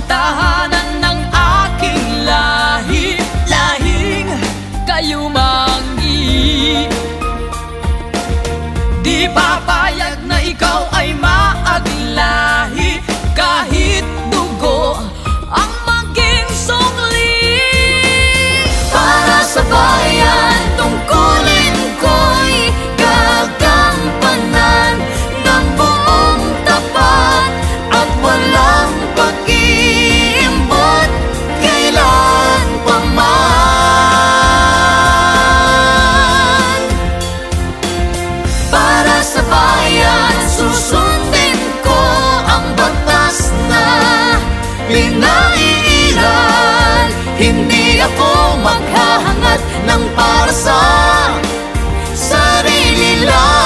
tahanan ng aking lahi, lahing kayumangi. Di papayag na ikaw ay maaglahi, kahit dugo ang maging sungli. Para sa bayan, tungkulin ko'y gagampanan ng buong tapat at walang pag-iimbot kailan pa man. Para sa bayan, susundin ko ang batas na pinaiiral. Hindi ako maghahangad ng para sa sarili lang.